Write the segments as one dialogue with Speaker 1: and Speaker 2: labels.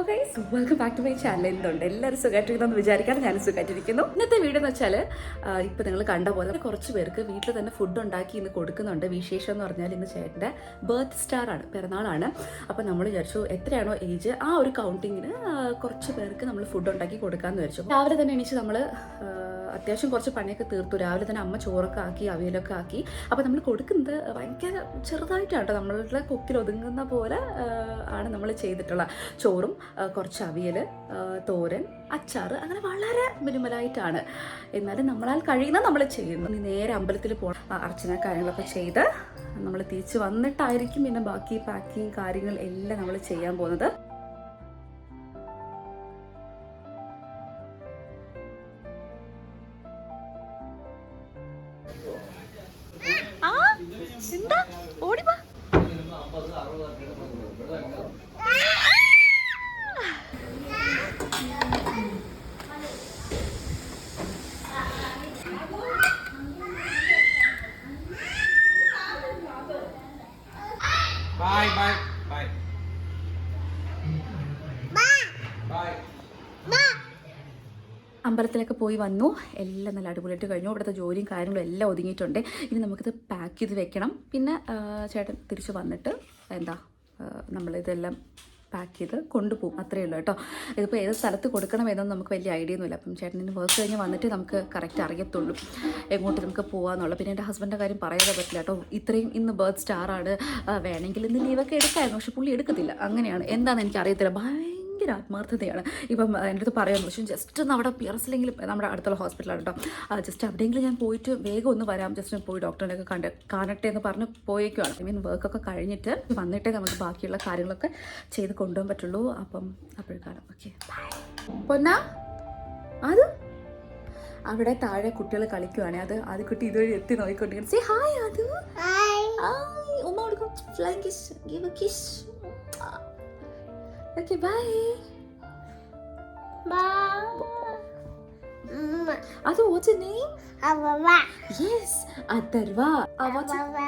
Speaker 1: Hello guys, welcome back to my channel. എന്തുണ്ട് എല്ലാവരും സുഖമായിട്ടിരിക്കുന്നു വിചാരിക്കാതെ ഞാൻ സുഖമായിട്ടിരിക്കുന്നു. ഇന്നത്തെ വീഡിയോ എന്ന് വെച്ചാൽ ഇപ്പോൾ നിങ്ങൾ കണ്ട പോലെ കുറച്ച് പേർക്ക് വീട്ടിൽ തന്നെ ഫുഡ് ഉണ്ടാക്കി ഇന്ന് കൊടുക്കുന്നുണ്ട്. വിശേഷം എന്ന് പറഞ്ഞാൽ ഇന്ന് ചേട്ടൻ്റെ ബർത്ത് സ്റ്റാറാണ്, പിറന്നാളാണ്. അപ്പോൾ നമ്മൾ വിചാരിച്ചു എത്രയാണോ ഏജ് ആ ഒരു കൗണ്ടിങ്ങിന് കുറച്ച് പേർക്ക് നമ്മൾ ഫുഡ് ഉണ്ടാക്കി കൊടുക്കാമെന്ന് വിചാരിച്ചു. രാവിലെ തന്നെ എണീച്ച് നമ്മൾ അത്യാവശ്യം കുറച്ച് പണിയൊക്കെ തീർത്തു. രാവിലെ തന്നെ അമ്മ ചോറൊക്കെ ആക്കി അവിയലൊക്കെ ആക്കി. അപ്പോൾ നമ്മൾ കൊടുക്കുന്നത് ഭയങ്കര ചെറുതായിട്ടാണ്, നമ്മളുടെ കൊക്കിൽ ഒതുങ്ങുന്ന പോലെ ആണ് നമ്മൾ ചെയ്തിട്ടുള്ള ചോറും കുറച്ച് അവിയൽ, തോരൻ, അച്ചാർ, അങ്ങനെ വളരെ മിനിമലായിട്ടാണ്. എന്നാലും നമ്മളാൽ കഴിയുന്ന നമ്മൾ ചെയ്യുന്നു. നേരെ അമ്പലത്തിൽ പോകണം, അർച്ചന കാര്യങ്ങളൊക്കെ ചെയ്ത് നമ്മൾ തിരിച്ച് വന്നിട്ടായിരിക്കും പിന്നെ ബാക്കി പാക്കിങ് കാര്യങ്ങൾ എല്ലാം നമ്മൾ ചെയ്യാൻ പോകുന്നത്. എന്താ ഓടിവാ,
Speaker 2: Bye, bye, bye. Bye.
Speaker 1: അമ്പലത്തിലൊക്കെ പോയി വന്നു. എല്ലാം നല്ല അടിപൊളിയായിട്ട് കഴിഞ്ഞു. ഇവിടുത്തെ ജോലിയും കാര്യങ്ങളും എല്ലാം ഒതുങ്ങിയിട്ടുണ്ട്. ഇനി നമുക്കിത് പാക്ക് ചെയ്ത് വെക്കണം. പിന്നെ ചേട്ടൻ തിരിച്ച് വന്നിട്ട് നമ്മളിതെല്ലാം പാക്ക് ചെയ്ത് കൊണ്ടുപോകും. അത്രയേ ഉള്ളൂ കേട്ടോ. ഇതിപ്പോൾ ഏത് സ്ഥലത്ത് കൊടുക്കണം എന്നൊന്നും നമുക്ക് വലിയ ഐഡിയ ഒന്നുമില്ല. അപ്പം ചേട്ടനിന് വർക്ക് കഴിഞ്ഞ് വന്നിട്ട് നമുക്ക് കറക്റ്റ് അറിയത്തുള്ളൂ എങ്ങോട്ട് നമുക്ക് പോകാമെന്നുള്ളത്. പിന്നെ എൻ്റെ ഹസ്ബൻഡിൻ്റെ കാര്യം പറയാതെ പറ്റില്ല കേട്ടോ. ഇത്രയും ഇന്ന് ബർത്ത് സ്റ്റാറാണ്, വേണമെങ്കിൽ ഇന്ന് ലീവൊക്കെ എടുക്കായിരുന്നു, പക്ഷെ പുള്ളി എടുക്കത്തില്ല. അങ്ങനെയാണ്, എന്താണെന്ന് എനിക്ക് അറിയത്തില്ല. ഭയങ്കര ആത്മാർത്ഥതയാണ്. ഇപ്പം എൻ്റെ അടുത്ത് പറയാൻ പക്ഷേ ജസ്റ്റ് ഒന്ന് അവിടെ പിയർസിലെങ്കിലും, നമ്മുടെ അടുത്തുള്ള ഹോസ്പിറ്റലാണ് കേട്ടോ, ജസ്റ്റ് അവിടെയെങ്കിലും ഞാൻ പോയിട്ട് വേഗം ഒന്ന് വരാം, ജസ്റ്റ് പോയി ഡോക്ടറിനെയൊക്കെ കാണട്ടെ എന്ന് പറഞ്ഞ് പോയേക്കുവാണ്. ഐ മീൻ വർക്കൊക്കെ കഴിഞ്ഞിട്ട് വന്നിട്ടേ നമുക്ക് ബാക്കിയുള്ള കാര്യങ്ങളൊക്കെ ചെയ്ത് കൊണ്ടുപോകാൻ പറ്റുള്ളൂ. അപ്പം അപ്പോഴും കാണാം. ഓക്കെ, പൊന്നാ. അത് അവിടെ താഴെ കുട്ടികൾ കളിക്കുവാണ്. അത് കുട്ടി ഇതുവഴി എത്തി നോക്കിക്കൊണ്ടിരിക്കുന്നു. Say hi. അത് ഉമ്മ കൊടുക്കും. Flying kiss, give A kiss. Okay, bye. Bye. Adu, what's your name? Avava. Yes, Atharva. Avava.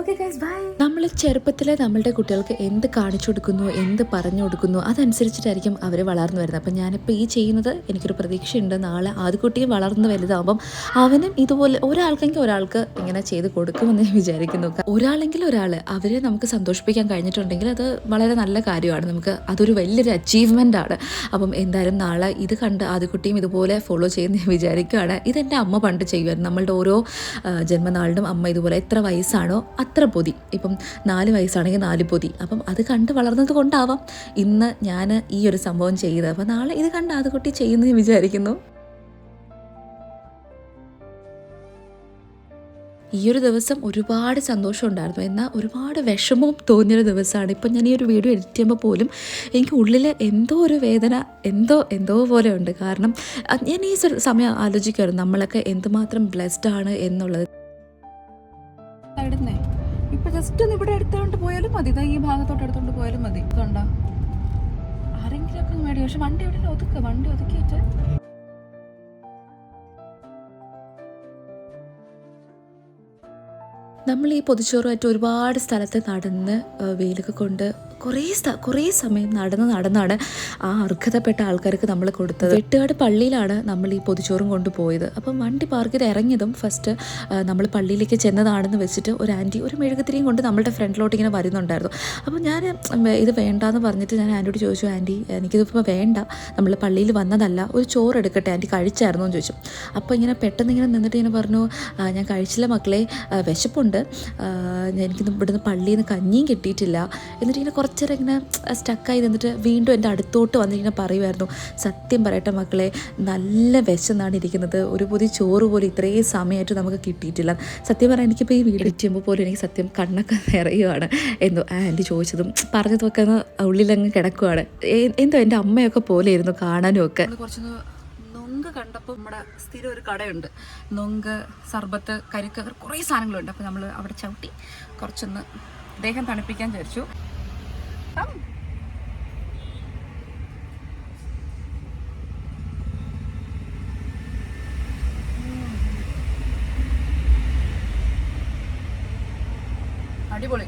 Speaker 1: Okay guys, bye. നമ്മൾ ചെറുപ്പത്തിലെ നമ്മളുടെ കുട്ടികൾക്ക് എന്ത് കാണിച്ചു കൊടുക്കുന്നു, എന്ത് പറഞ്ഞു കൊടുക്കുന്നു, അതനുസരിച്ചിട്ടായിരിക്കും അവർ വളർന്നു വരുന്നത്. അപ്പം ഞാനിപ്പോൾ ഈ ചെയ്യുന്നത് എനിക്കൊരു പ്രതീക്ഷയുണ്ട്, നാളെ ആദ്യക്കുട്ടിയെ വളർന്ന് വലുതാകുമ്പം അവനും ഇതുപോലെ ഒരാൾക്കെങ്കിൽ ഒരാൾക്ക് ഇങ്ങനെ ചെയ്ത് കൊടുക്കുമെന്ന് ഞാൻ വിചാരിക്കുന്നു. ഒരാളെങ്കിൽ ഒരാൾ അവരെ നമുക്ക് സന്തോഷിപ്പിക്കാൻ കഴിഞ്ഞിട്ടുണ്ടെങ്കിൽ അത് വളരെ നല്ല കാര്യമാണ്. നമുക്ക് അതൊരു വലിയൊരു അച്ചീവ്മെൻ്റ് ആണ്. അപ്പം എന്തായാലും നാളെ ഇത് കണ്ട് ആദ്യക്കുട്ടിയും ഇതുപോലെ ഫോളോ ചെയ്യുന്ന ഞാൻ വിചാരിക്കുകയാണ്. ഇതെൻ്റെ അമ്മ പണ്ട് ചെയ്യുമായിരുന്നു. നമ്മളുടെ ഓരോ ജന്മനാളിനും അമ്മ ഇതുപോലെ എത്ര വയസ്സാണോ അത്ര പൊതി, ഇപ്പം 4 വയസ്സാണെങ്കിൽ 4 പൊതി. അപ്പം അത് കണ്ട് വളർന്നത് കൊണ്ടാവാം ഇന്ന് ഞാൻ ഈ ഒരു സംഭവം ചെയ്തത്. അപ്പം നാളെ ഇത് കണ്ട് ആദ്യക്കുട്ടി ചെയ്യുമെന്ന് ഞാൻ വിചാരിക്കുന്നു. ഈ ഒരു ദിവസം ഒരുപാട് സന്തോഷം ഉണ്ടായിരുന്നു, എന്നാൽ ഒരുപാട് വിഷമവും തോന്നിയൊരു ദിവസമാണ്. ഇപ്പം ഞാൻ ഈ ഒരു വീഡിയോ എഡിറ്റ് ചെയ്യുമ്പോൾ പോലും എനിക്ക് ഉള്ളിൽ എന്തോ ഒരു വേദന എന്തോ പോലെ ഉണ്ട്. കാരണം ഞാൻ ഈ സമയം ആലോചിക്കുമായിരുന്നു നമ്മളൊക്കെ എന്തുമാത്രം ബ്ലെസ്ഡ് ആണ് എന്നുള്ളത്. ഇപ്പം ജസ്റ്റ് ഒന്ന് ഇവിടെ എടുത്തോണ്ട് പോയാലും മതി, ഈ ഭാഗത്തോട്ട് എടുത്തോണ്ട് പോയാലും മതി. ഇതുണ്ടോ ആരെങ്കിലും ഒക്കെ മേടി, പക്ഷെ വണ്ടി എവിടെ വണ്ടി ഒതുക്കിയിട്ട് നമ്മൾ ഈ പൊതിച്ചോറുമായിട്ട് ഒരുപാട് സ്ഥലത്ത് നടന്ന് വെയിലൊക്കെ കൊണ്ട് കുറേ സമയം നടന്നാണ് ആ അർഹതപ്പെട്ട ആൾക്കാർക്ക് നമ്മൾ കൊടുത്തത്. വെട്ടുകാട് പള്ളിയിലാണ് നമ്മൾ ഈ പൊതിച്ചോറും കൊണ്ടുപോയത്. അപ്പം വണ്ടി പാർക്ക് ചെയ്ത് ഇറങ്ങിയതും ഫസ്റ്റ് നമ്മൾ പള്ളിയിലേക്ക് ചെന്നതാണെന്ന് വെച്ചിട്ട് ഒരു ആൻറ്റി ഒരു മെഴുകുതിരിയും കൊണ്ട് നമ്മളുടെ ഫ്രണ്ടിലോട്ട് ഇങ്ങനെ വരുന്നുണ്ടായിരുന്നു. അപ്പോൾ ഞാൻ ഇത് വേണ്ടാന്ന് പറഞ്ഞിട്ട് ഞാൻ ആൻറ്റിയോട് ചോദിച്ചു, ആൻറ്റി എനിക്കിതിപ്പോൾ വേണ്ട, നമ്മൾ പള്ളിയിൽ വന്നതല്ല, ഒരു ചോറ് എടുക്കട്ടെ, ആൻറ്റി കഴിച്ചായിരുന്നോ എന്ന് ചോദിച്ചു. അപ്പോൾ ഇങ്ങനെ പെട്ടെന്ന് ഇങ്ങനെ നിന്നിട്ട് ഇങ്ങനെ പറഞ്ഞു, ഞാൻ കഴിച്ചില്ല മക്കളെ, വിശപ്പുണ്ട്, എനിക്ക് ഇവിടുന്ന് പള്ളിയിൽ നിന്ന് കഞ്ഞിയും കിട്ടിയിട്ടില്ല. എന്നിട്ട് ഇങ്ങനെ കുറച്ചേരം ഇങ്ങനെ സ്റ്റക്കായി നിന്നിട്ട് വീണ്ടും എൻ്റെ അടുത്തോട്ട് വന്നിങ്ങനെ പറയുമായിരുന്നു, സത്യം പറയട്ടെ മക്കളെ, നല്ല വിശന്നാണ് ഇരിക്കുന്നത്, ഒരു പൊതി ചോറ് പോലും ഇത്രയും സമയമായിട്ട് നമുക്ക് കിട്ടിയിട്ടില്ല. സത്യം പറഞ്ഞാൽ എനിക്കിപ്പോൾ ഈ വീഡിയോ ചെയ്യുമ്പോൾ പോലും എനിക്ക് സത്യം കണ്ണൊക്കെ നിറയുവാണ്. എന്തോ ആൻറ്റി ചോദിച്ചതും പറഞ്ഞതൊക്കെ ഒന്ന് ഉള്ളിലങ്ങ് കിടക്കുവാണ്. എന്തോ എൻ്റെ അമ്മയൊക്കെ പോലെ ഇരുന്നു കാണാനും ഒക്കെ. കുറച്ചൊന്ന് നൊങ്ക് കണ്ടപ്പോൾ നമ്മുടെ സ്ഥിരം ഒരു കടയുണ്ട്, നൊങ്ക്, സർബത്ത്, കരിക്ക്, കുറേ സാധനങ്ങളുണ്ട്. അപ്പോൾ നമ്മൾ അവിടെ ചവിട്ടി കുറച്ചൊന്ന് ദേഹം തണുപ്പിക്കാൻ വിചാരിച്ചു. അടിപൊളി.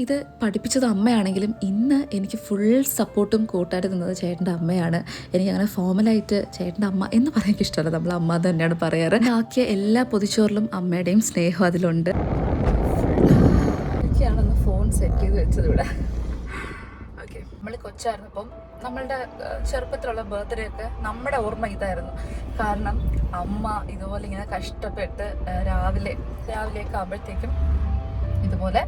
Speaker 1: ചെയ്ത് പഠിപ്പിച്ചത് അമ്മയാണെങ്കിലും ഇന്ന് എനിക്ക് ഫുൾ സപ്പോർട്ടും കൂട്ടായിട്ട് നിന്നത് ചേട്ടൻ്റെ അമ്മയാണ്. എനിക്കങ്ങനെ ഫോമലായിട്ട് ചേട്ടൻ്റെ അമ്മ എന്ന് പറയാൻ ഇഷ്ടമല്ല, നമ്മൾ അമ്മ തന്നെയാണ് പറയാറ്. ആക്കിയ എല്ലാ പൊതിച്ചോറിലും അമ്മയുടെയും സ്നേഹം അതിലുണ്ട്. എനിക്കാണെന്ന് ഫോൺ സെറ്റ് ചെയ്ത് വെച്ചത് ഇവിടെ. ഓക്കെ, നമ്മൾ കൊച്ചായിരുന്നപ്പം നമ്മളുടെ ചെറുപ്പത്തിലുള്ള ബർത്ത്ഡേ ഒക്കെ നമ്മുടെ ഓർമ്മ ഇതായിരുന്നു. കാരണം അമ്മ ഇതുപോലെ ഇങ്ങനെ കഷ്ടപ്പെട്ട് രാവിലെയൊക്കെ ആകുമ്പോഴത്തേക്കും ഇതുപോലെ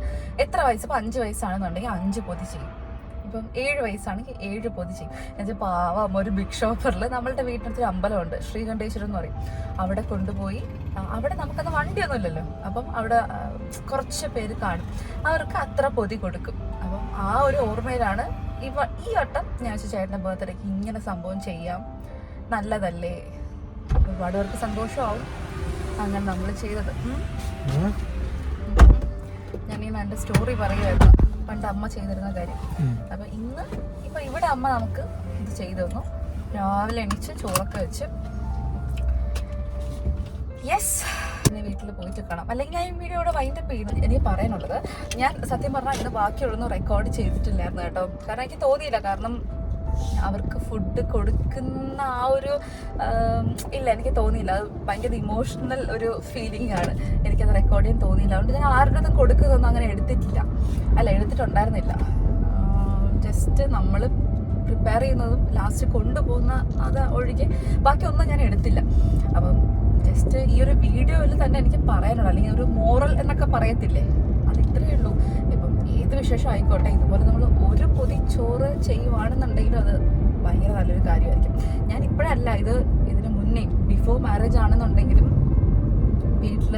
Speaker 1: എത്ര വയസ്സ്, ഇപ്പം 5 വയസ്സാണെന്നുണ്ടെങ്കിൽ 5 പൊതി ചെയ്യും. ഇപ്പം 7 വയസ്സാണെങ്കിൽ 7 പൊതി ചെയ്യും. എന്നുവെച്ചാൽ പാവം ഒരു ബിഗ് ഷോപ്പറിൽ നമ്മളുടെ വീട്ടിനടുത്തൊരു അമ്പലമുണ്ട്, ശ്രീകണ്ഠേശ്വരം എന്ന് പറയും. അവിടെ കൊണ്ടുപോയി, അവിടെ നമുക്കന്ന് വണ്ടിയൊന്നും ഇല്ലല്ലോ, അപ്പം അവിടെ കുറച്ച് പേര് കാണും, അവർക്ക് അത്ര പൊതി കൊടുക്കും. അപ്പം ആ ഒരു ഓർമ്മയിലാണ് ഈ വട്ടം ഞാൻ ചേട്ടൻ്റെ ബർത്ത്ഡേക്ക് ഇങ്ങനെ സംഭവം ചെയ്യാം, നല്ലതല്ലേ, ഒരുപാട് പേർക്ക് സന്തോഷമാവും, അങ്ങനെ നമ്മൾ ചെയ്തത്. ഞാനിങ്ങനെ എൻ്റെ സ്റ്റോറി പറയുമായിരുന്നു പണ്ട് അമ്മ ചെയ്തിരുന്ന കാര്യം. അപ്പം ഇപ്പം ഇവിടെ അമ്മ നമുക്ക് ഇത് ചെയ്തു തന്നു. രാവിലെ എണീച്ച് ചോറൊക്കെ വെച്ച് യെസ് പിന്നെ വീട്ടിൽ പോയിട്ട് കാണാം. അല്ലെങ്കിൽ ഞാൻ ഈ വീഡിയോ ഇവിടെ വൈൻഡപ്പ് ചെയ്യുന്നു. എനിക്ക് പറയാനുള്ളത്, ഞാൻ സത്യം പറഞ്ഞാൽ ഇത് ബാക്കിയുള്ളൊന്നും റെക്കോർഡ് ചെയ്തിട്ടില്ലായിരുന്നു കേട്ടോ. കാരണം എനിക്ക് തോന്നിയില്ല, കാരണം അവർക്ക് ഫുഡ് കൊടുക്കുന്ന ആ ഒരു ഇല്ല, എനിക്ക് തോന്നിയില്ല. അത് ഭയങ്കര ഇമോഷണൽ ഒരു ഫീലിംഗ് ആണ്, എനിക്കത് റെക്കോർഡ് ചെയ്യാൻ തോന്നിയില്ല. അതുകൊണ്ട് ഞാൻ ആരുടെ അടുത്തും കൊടുക്കുന്നതൊന്നും അങ്ങനെ എടുത്തിട്ടുണ്ടായിരുന്നില്ല. ജസ്റ്റ് നമ്മൾ പ്രിപ്പയർ ചെയ്യുന്നതും ലാസ്റ്റ് കൊണ്ടുപോകുന്ന അത് ഒഴികെ ബാക്കിയൊന്നും ഞാൻ എടുത്തില്ല. അപ്പം ജസ്റ്റ് ഈ ഒരു വീഡിയോയിൽ തന്നെ എനിക്ക് പറയാനുള്ളൂ, അല്ലെങ്കിൽ ഒരു മോറൽ എന്നൊക്കെ പറയത്തില്ലേ, അത് ഇത്രയേ ഉള്ളൂ. ഇപ്പം ഏത് വിശേഷം ആയിക്കോട്ടെ, ഇതുപോലെ നമ്മൾ ഒരു പൊതി ചോറ് ചെയ്യുവാണെന്നുണ്ടെങ്കിലും അത് ഭയങ്കര നല്ലൊരു കാര്യമായിരിക്കും. ഞാൻ ഇപ്പോഴല്ല, ഇതിന് മുന്നേ ബിഫോർ മാരേജ് ആണെന്നുണ്ടെങ്കിലും വീട്ടിൽ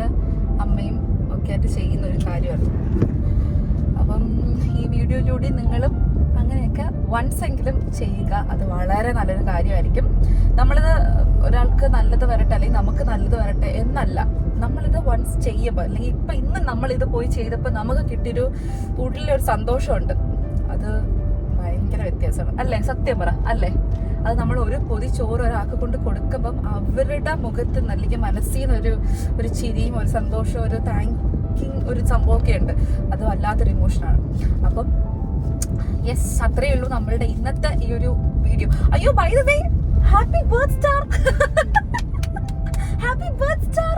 Speaker 1: അമ്മയും ഒക്കെ ആയിട്ട് ചെയ്യുന്ന ഒരു കാര്യമായിരുന്നു. അപ്പം ഈ വീഡിയോയിലൂടെ നിങ്ങളും അങ്ങനെയൊക്കെ വൺസ് എങ്കിലും ചെയ്യുക, അത് വളരെ നല്ലൊരു കാര്യമായിരിക്കും. നമ്മളിത് ഒരാൾക്ക് നല്ലത് വരട്ടെ അല്ലെങ്കിൽ നമുക്ക് നല്ലത് വരട്ടെ എന്നല്ല, നമ്മളിത് വൺസ് ചെയ്യുമ്പോൾ, അല്ലെങ്കിൽ ഇപ്പം ഇന്ന് നമ്മളിത് പോയി ചെയ്തപ്പോൾ നമുക്ക് കിട്ടിയൊരു ഉള്ളിലൊരു സന്തോഷമുണ്ട്, അത് ഭയങ്കര വ്യത്യാസമാണ് അല്ലേ? സത്യം പറ അല്ലേ? അത് നമ്മൾ ഒരു പൊതി ചോറ് ഒരാൾക്ക് കൊണ്ട് കൊടുക്കുമ്പം അവരുടെ മുഖത്ത് അല്ലെങ്കിൽ മനസ്സിൽ നിന്ന് ഒരു ചിരിയും ഒരു സന്തോഷവും ഒരു താങ്കിങ് ഒരു സംഭവമൊക്കെ ഉണ്ട്, അത് വല്ലാത്തൊരു ഇമോഷനാണ്. അപ്പം യെസ്, അത്രയേ ഉള്ളൂ നമ്മളുടെ ഇന്നത്തെ ഈ ഒരു വീഡിയോ. അയ്യോ, by the way, happy birth star, happy birth star.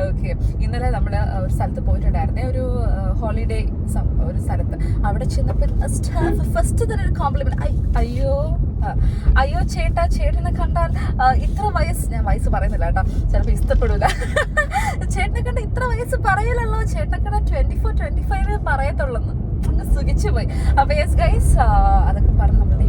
Speaker 1: Okay, ഇന്നലെ നമ്മൾ ഒരു സ്ഥലത്ത് പോയിട്ടുണ്ടായിരുന്നേ, ഒരു ഹോളിഡേ ഒരു സ്ഥലത്ത്. അവിടെ ചെന്നപ്പോൾ ഫസ്റ്റ് തന്നെ ഒരു കോംപ്ലിമെന്റ്, അയ്യോ ചേട്ടനെ കണ്ടാൽ ഇത്ര വയസ്സ്, ഞാൻ വയസ്സ് പറയുന്നില്ല കേട്ടോ, ചിലപ്പോൾ ഇഷ്ടപ്പെടൂല. ചേട്ടനെ കണ്ട ഇത്ര വയസ്സ് പറയലല്ലോ, ചേട്ടനെ കണ്ട 24-25 പറയത്തുള്ളൂ, അങ്ങ് സുഖിച്ചു പോയി. അപ്പൊ യെസ് ഗൈസ്, അതൊക്കെ പറഞ്ഞ് നമ്മളുടെ